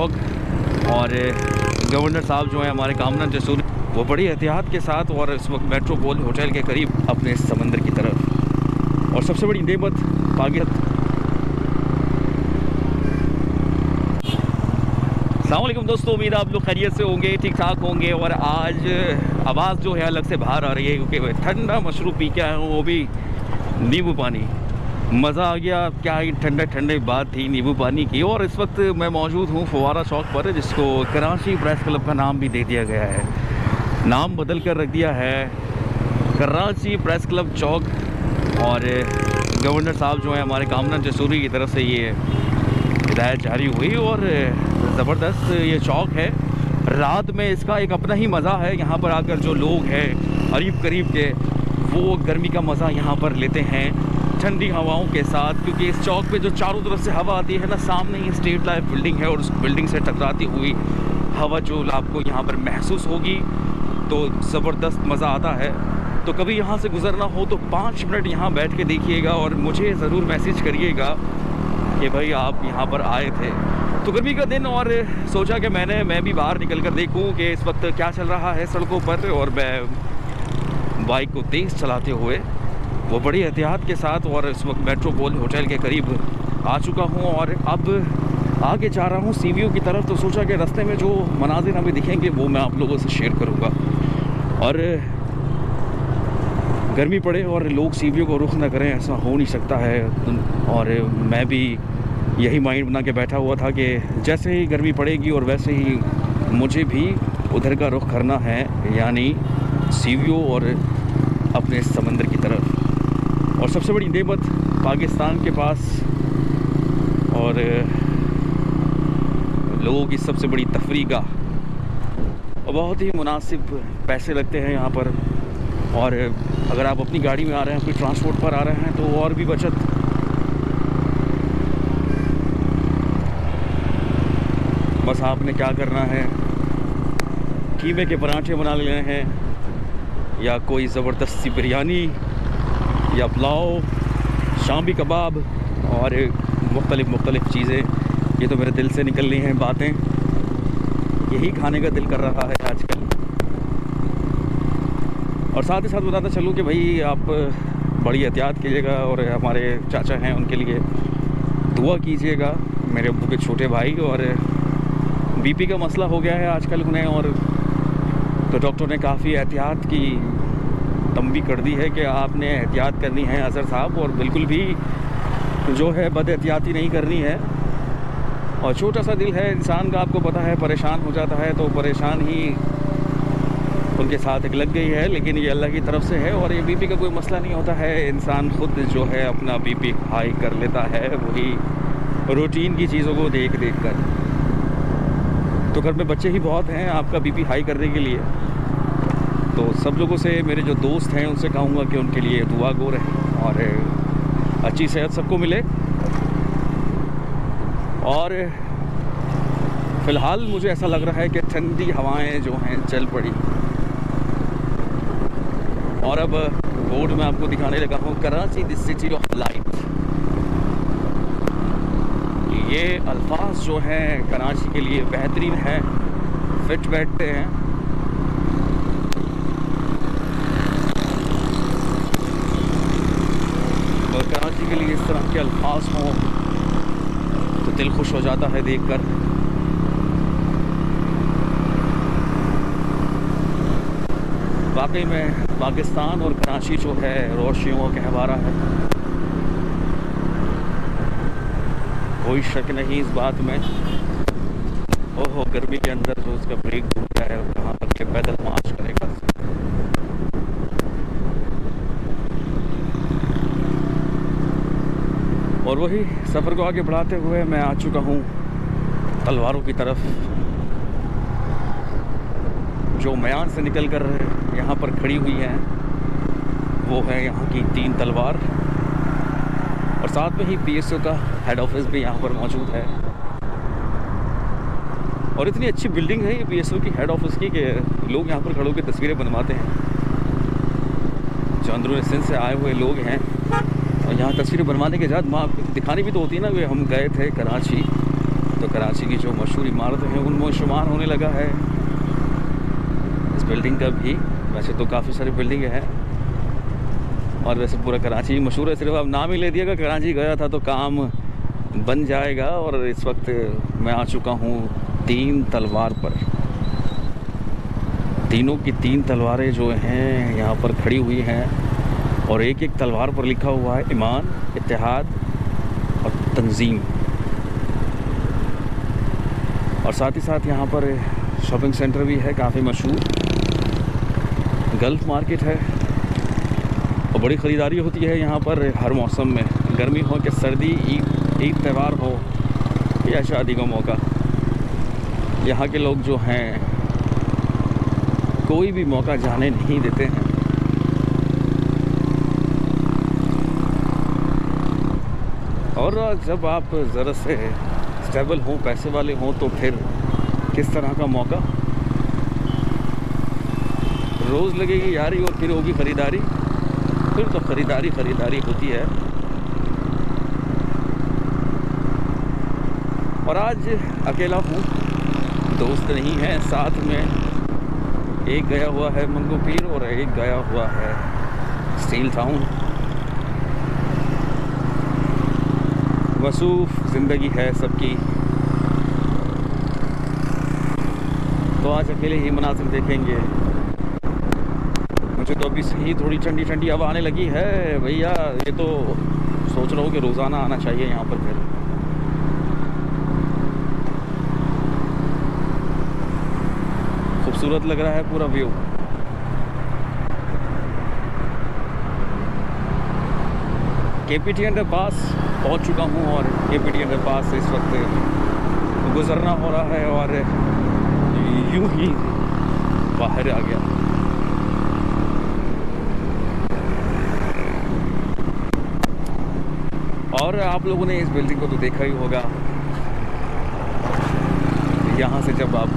और गवर्नर साहब जो हैं हमारे कामना जसूर, वो बड़ी एहतियात के साथ और इस वक्त मेट्रोपोल होटल के करीब अपने समंदर की तरफ। और सबसे बड़ी नेमत पाकिस्तान। अस्सलामुअलैकुम दोस्तों, उम्मीद आप लोग खैरियत से होंगे, ठीक ठाक होंगे। और आज आवाज़ जो है अलग से बाहर आ रही है क्योंकि ठंडा मशरूब पी के आया हूँ, वो भी नींबू पानी। मज़ा आ गया, क्या ही ठंडे ठंडे बात थी नींबू पानी की। और इस वक्त मैं मौजूद हूँ फुवारा चौक पर, जिसको कराची प्रेस क्लब का नाम भी दे दिया गया है। नाम बदल कर रख दिया है कराची प्रेस क्लब चौक। और गवर्नर साहब जो हैं हमारे कामना जसूरी की तरफ से ये हिदायत जारी हुई और ज़बरदस्त ये चौक है। रात में इसका एक अपना ही मज़ा है। यहाँ पर आकर जो लोग हैं करीब करीब के, वो गर्मी का मज़ा यहाँ पर लेते हैं ठंडी हवाओं के साथ। क्योंकि इस चौक पे जो चारों तरफ से हवा आती है ना, सामने ही स्ट्रीट लाइट बिल्डिंग है और उस बिल्डिंग से टकराती हुई हवा जो आपको यहाँ पर महसूस होगी, तो ज़बरदस्त मज़ा आता है। तो कभी यहाँ से गुज़रना हो तो 5 मिनट यहाँ बैठ के देखिएगा और मुझे ज़रूर मैसेज करिएगा कि भाई आप यहाँ पर आए थे। तो गर्मी का दिन, और सोचा कि मैं भी बाहर निकल कर देखूँ कि इस वक्त क्या चल रहा है सड़कों पर। और मैं बाइक को तेज़ चलाते हुए वो बड़ी एहतियात के साथ और इस वक्त मेट्रोपोल होटल के करीब आ चुका हूँ और अब आगे जा रहा हूँ सी व्यू की तरफ। तो सोचा कि रास्ते में जो मनाजिर हमें दिखेंगे वो मैं आप लोगों से शेयर करूँगा। और गर्मी पड़े और लोग सी व्यू को रुख ना करें, ऐसा हो नहीं सकता है। और मैं भी यही माइंड बना के बैठा हुआ था कि जैसे ही गर्मी पड़ेगी और वैसे ही मुझे भी उधर का रुख करना है, यानी सी व्यू और अपने समंदर की तरफ। और सबसे बड़ी नेमत पाकिस्तान के पास और लोगों की सबसे बड़ी तफरीह का, और बहुत ही मुनासिब पैसे लगते हैं यहाँ पर। और अगर आप अपनी गाड़ी में आ रहे हैं, कोई ट्रांसपोर्ट पर आ रहे हैं, तो और भी बचत। बस आपने क्या करना है, कीमे के पराठे बना लेने हैं, या कोई ज़बरदस्त सी बिरयानी, या पुलाव, शामी कबाब और मुख्तलिफ़ चीज़ें। ये तो मेरे दिल से निकल रही हैं बातें, यही खाने का दिल कर रहा है आजकल। और साथ ही साथ बताता चलूँ कि भाई आप बड़ी एहतियात कीजिएगा और हमारे चाचा हैं उनके लिए दुआ कीजिएगा, मेरे अब्बू के छोटे भाई। और बीपी का मसला हो गया है आजकल उन्हें, और तो डॉक्टर ने काफ़ी एहतियात की तंबीह कर दी है कि आपने एहतियात करनी है अज़हर साहब, और बिल्कुल भी जो है बद एहतियाती नहीं करनी है। और छोटा सा दिल है इंसान का, आपको पता है, परेशान हो जाता है तो परेशान ही उनके साथ एक लग गई है। लेकिन ये अल्लाह की तरफ से है और ये बीपी का कोई मसला नहीं होता है। इंसान खुद जो है अपना बीपी हाई कर लेता है, वही रूटीन की चीज़ों को देख कर। तो घर में बच्चे ही बहुत हैं आपका बीपी हाई करने के लिए। तो सब लोगों से, मेरे जो दोस्त हैं उनसे कहूँगा कि उनके लिए दुआ गो रहें और अच्छी सेहत सबको मिले। और फ़िलहाल मुझे ऐसा लग रहा है कि ठंडी हवाएं जो हैं चल पड़ी। और अब बोर्ड में आपको दिखाने लगा हूँ Karachi the city of light. ये अल्फाज जो हैं कराची के लिए बेहतरीन है, फिट बैठते हैं। और कराची के लिए इस तरह के अल्फाज हों तो दिल खुश हो जाता है देखकर। वाकई में पाकिस्तान और कराची जो है रोशनियों का गहवारा है, कोई शक नहीं इस बात में। ओहो, गर्मी के अंदर जो उसका ब्रेक टूटा है, कहाँ तक के पैदल मार्च करेगा। और वही सफ़र को आगे बढ़ाते हुए मैं आ चुका हूँ तलवारों की तरफ, जो मयान से निकल कर यहाँ पर खड़ी हुई हैं। वो है यहाँ की 3 तलवार, और साथ में ही PSO का हेड ऑफिस भी यहाँ पर मौजूद है। और इतनी अच्छी बिल्डिंग है ये PSO की हेड ऑफिस की कि लोग यहाँ पर खड़े होकर तस्वीरें बनवाते हैं। जो अंदरूनी सिंध से आए हुए लोग हैं, और यहाँ तस्वीरें बनवाने के बाद वहाँ दिखानी भी तो होती है ना कि हम गए थे कराची, तो कराची की जो मशहूर इमारतें हैं उनमें शुमार होने लगा है इस बिल्डिंग का भी। वैसे तो काफ़ी सारी बिल्डिंगें हैं और वैसे पूरा कराची मशहूर है, सिर्फ अब नाम ही ले दिया कि कराची गया था तो काम बन जाएगा। और इस वक्त मैं आ चुका हूँ 3 तलवार पर। तीनों की 3 तलवारें जो हैं यहाँ पर खड़ी हुई हैं और एक एक तलवार पर लिखा हुआ है ईमान, इत्तेहाद और तंजीम। और साथ ही साथ यहाँ पर शॉपिंग सेंटर भी है काफ़ी मशहूर, गल्फ मार्केट है और बड़ी ख़रीदारी होती है यहाँ पर हर मौसम में, गर्मी हो कि सर्दी, ईद त्यौहार हो या शादी का मौका। यहाँ के लोग जो हैं कोई भी मौका जाने नहीं देते हैं। और जब आप ज़रा से स्टेबल हों, पैसे वाले हों, तो फिर किस तरह का मौका, रोज़ लगेगी यारी और फिर होगी ख़रीदारी, फिर तो ख़रीदारी होती है। और आज अकेला हूँ, दोस्त नहीं है साथ में। एक गया हुआ है मंगो पीर और एक गया हुआ है स्टील टाउन। मसरूफ़ ज़िंदगी है सबकी, तो आज अकेले ही मनाज़िर देखेंगे। मुझे तो अभी से ही थोड़ी ठंडी ठंडी हवा आने लगी है भैया। ये तो सोच रहा हूँ कि रोज़ाना आना चाहिए यहाँ पर। फिर खूबसूरत लग रहा है पूरा व्यू। केपीटी अंडर पास पहुँच चुका हूँ और केपीटी अंडर पास से इस वक्त गुज़रना हो रहा है और यूं ही बाहर आ गया। और आप लोगों ने इस बिल्डिंग को तो देखा ही होगा। यहाँ से जब आप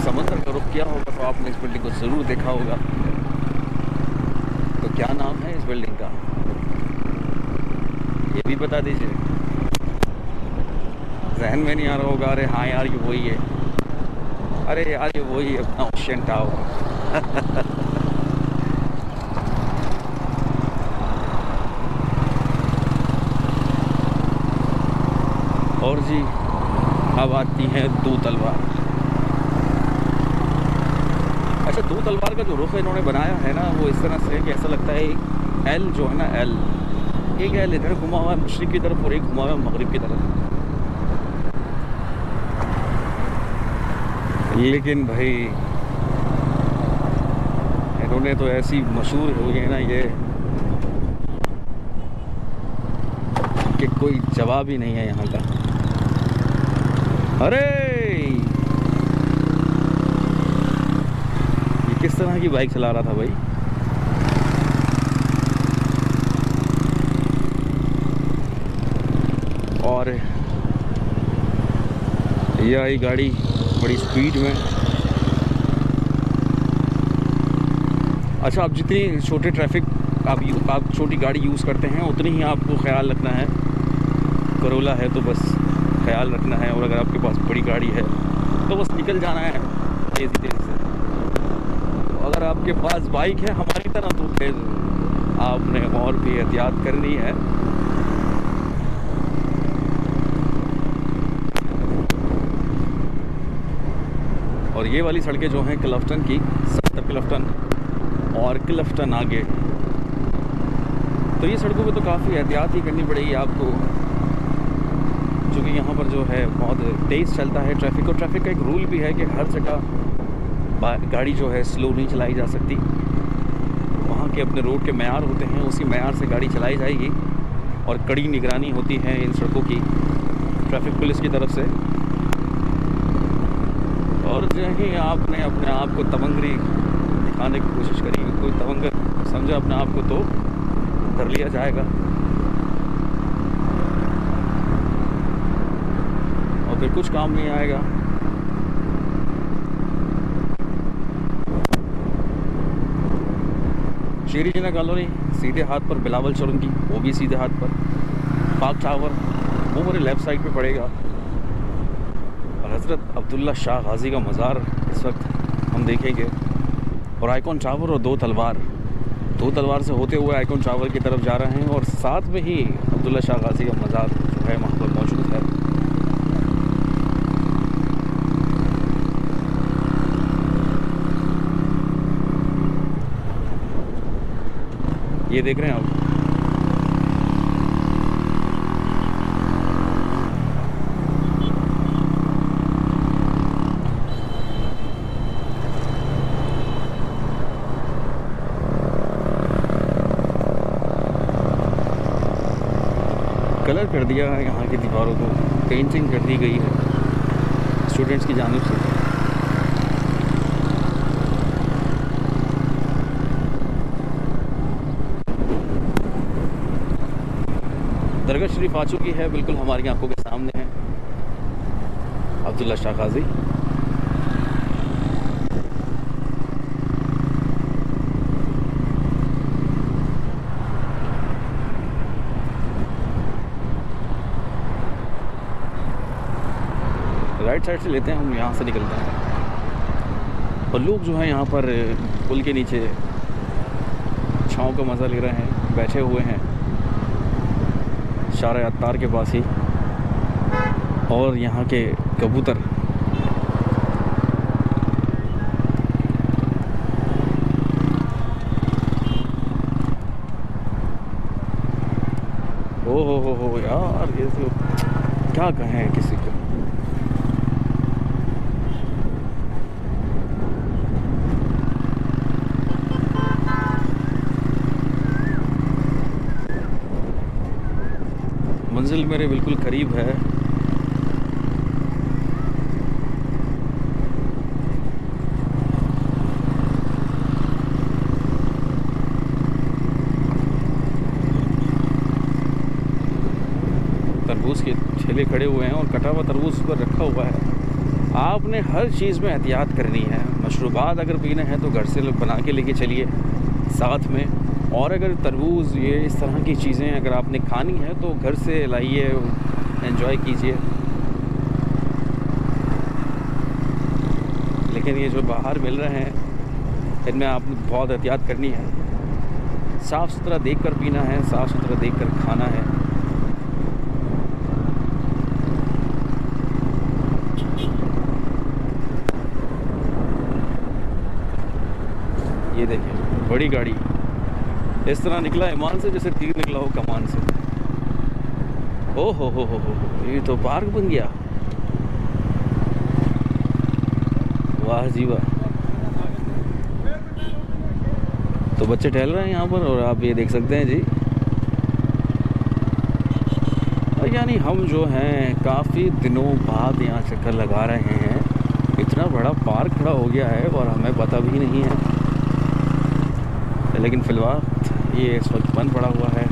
समंदर का रुख किया होगा तो आपने इस बिल्डिंग को ज़रूर देखा होगा। तो क्या नाम है इस बिल्डिंग का, ये भी बता दीजिए। जहन में नहीं आ रहा होगा। अरे हाँ यार ये वही है, अरे यार ये वही है अपना ओशियन टावर। और जी अब आती हैं 2 तलवार। अच्छा, 2 तलवार का जो रुख इन्होंने बनाया है ना, वो इस तरह से है कि ऐसा लगता है एल जो है ना, एल, एक एल इधर घुमा हुआ है मशरिक़ की तरफ और एक घुमा हुआ है मगरिब की तरफ। लेकिन भाई इन्होंने तो ऐसी मशहूर हो गई है ना ये कि कोई जवाब ही नहीं है यहाँ का। अरे ये किस तरह की बाइक चला रहा था भाई। और ये आई गाड़ी बड़ी स्पीड में। अच्छा, आप जितनी छोटे ट्रैफिक आप छोटी गाड़ी यूज़ करते हैं उतनी ही आपको ख्याल रखना है। करोला है तो बस ख्याल रखना है, और अगर आपके पास बड़ी गाड़ी है तो बस निकल जाना है तेज़ी से। तो अगर आपके पास बाइक है हमारी तरह तो फिर आपने और भी एहतियात करनी है। और ये वाली सड़कें जो हैं क्लिफ्टन की, 70 क्लिफ्टन और क्लिफ्टन आगे, तो ये सड़कों पे तो काफ़ी एहतियात ही करनी पड़ेगी आपको, क्योंकि यहाँ पर जो है बहुत तेज़ चलता है ट्रैफिक। और ट्रैफिक का एक रूल भी है कि हर जगह गाड़ी जो है स्लो नहीं चलाई जा सकती। वहाँ के अपने रोड के मेयार होते हैं, उसी मेयार से गाड़ी चलाई जाएगी। और कड़ी निगरानी होती है इन सड़कों की ट्रैफिक पुलिस की तरफ से। और जो है आपने अपने आप को तमंगरी दिखाने की कोशिश करी, कोई तमंगर समझे अपने आप को तो धर लिया जाएगा और फिर कुछ काम नहीं आएगा। शेरी जिना कॉलोनी सीधे हाथ पर, बिलावल चौरंगी वो भी सीधे हाथ पर, पाक टावर वो मेरे लेफ़्ट साइड पे पड़ेगा। हज़रत अब्दुल्ला शाह गाज़ी का मज़ार इस वक्त हम देखेंगे, और आइकॉन टावर और दो तलवार से होते हुए आइकॉन टावर की तरफ जा रहे हैं, और साथ में ही अब्दुल्ला शाह गाज़ी का मज़ार जो है वहाँ पर मौजूद है। ये देख रहे हैं आप, कलर कर दिया है यहाँ की दीवारों को, पेंटिंग कर दी गई है स्टूडेंट्स की जानिब से। दरगाह शरीफ आ चुकी है, बिल्कुल हमारी आंखों के सामने है अब्दुल्ला शाह गाज़ी। राइट साइड से लेते हैं हम, यहाँ से निकलते हैं। और लोग जो हैं यहाँ पर पुल के नीचे छाँव का मज़ा ले रहे हैं, बैठे हुए हैं शारा अत्तार के पास ही। और यहाँ के कबूतर हो यार, ये तो क्या कहें किसी को। मंजिल मेरे बिल्कुल करीब है। तरबूज के ठेले खड़े हुए हैं और कटा हुआ तरबूज पर रखा हुआ है। आपने हर चीज़ में एहतियात करनी है। मशरूबात अगर पीना है तो घर से लोग बना के लेके चलिए साथ में, और अगर तरबूज ये इस तरह की चीज़ें अगर आपने खानी है तो घर से लाइए, एंजॉय कीजिए। लेकिन ये जो बाहर मिल रहे हैं इनमें आपने बहुत एहतियात करनी है। साफ़ सुथरा देख कर पीना है, साफ़ सुथरा देख कर खाना है। ये देखिए बड़ी गाड़ी इस तरह निकला ईमान से जैसे तीर निकला हो कमान से। ओ हो, ये तो पार्क बन गया। वाह जी वाह। तो बच्चे टहल रहे हैं यहाँ पर, और आप ये देख सकते हैं जी। यानी हम जो हैं काफ़ी दिनों बाद यहाँ चक्कर लगा रहे हैं। इतना बड़ा पार्क खड़ा हो गया है और हमें पता भी नहीं है। लेकिन फ़िलहाल ये इस वक्त बंद पड़ा हुआ है।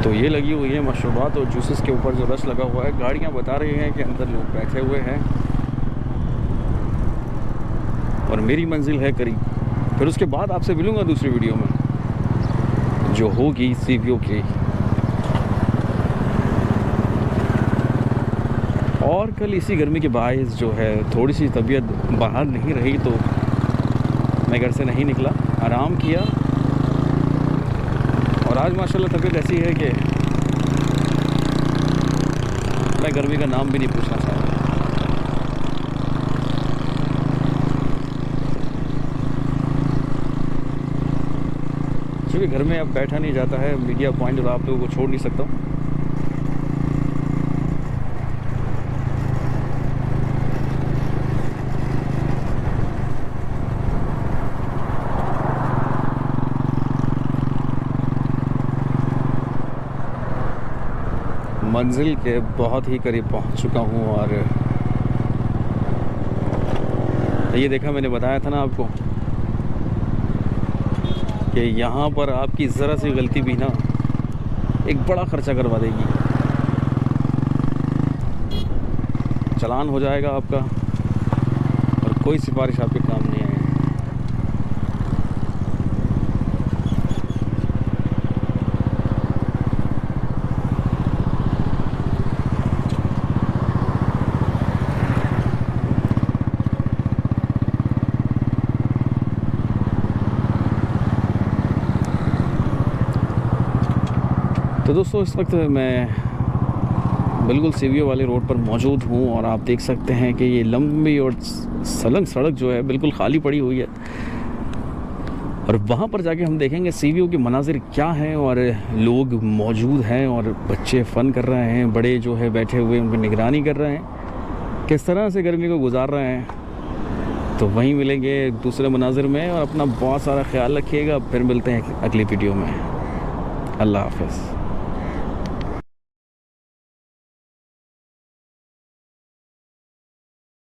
तो ये लगी हुई है मशरूबात और जूसेस के ऊपर जो रश लगा हुआ है। गाड़ियाँ बता रही हैं कि अंदर लोग बैठे हुए हैं और मेरी मंजिल है करीब। फिर उसके बाद आपसे मिलूँगा दूसरी वीडियो में जो होगी सीवीओ की। और कल इसी गर्मी के बायस जो है थोड़ी सी तबीयत बाहर नहीं रही तो मैं घर से नहीं निकला, आराम किया। और आज माशाल्लाह तबीयत ऐसी है कि मैं गर्मी का नाम भी नहीं पूछना चाहता। क्योंकि घर में अब बैठा नहीं जाता है, मीडिया पॉइंट और आप लोगों को छोड़ नहीं सकता हूँ। मंजिल के बहुत ही करीब पहुंच चुका हूं। और ये देखा, मैंने बताया था ना आपको कि यहाँ पर आपकी ज़रा सी गलती भी ना एक बड़ा ख़र्चा करवा देगी। चालान हो जाएगा आपका और कोई सिफारिश आपके काम नहीं आएगी। तो दोस्तों इस वक्त मैं बिल्कुल सीवीओ वाले रोड पर मौजूद हूँ और आप देख सकते हैं कि ये लंबी और सलंग सड़क जो है बिल्कुल खाली पड़ी हुई है। और वहाँ पर जाके हम देखेंगे सीवीओ के मनाजिर क्या हैं और लोग मौजूद हैं और बच्चे फ़न कर रहे हैं, बड़े जो है बैठे हुए उनकी निगरानी कर रहे हैं, किस तरह से गर्मी को गुजार रहे हैं। तो वहीं मिलेंगे दूसरे मनाजिर में और अपना बहुत सारा ख्याल रखिएगा। फिर मिलते हैं अगली वीडियो में। अल्लाह हाफ़िज़।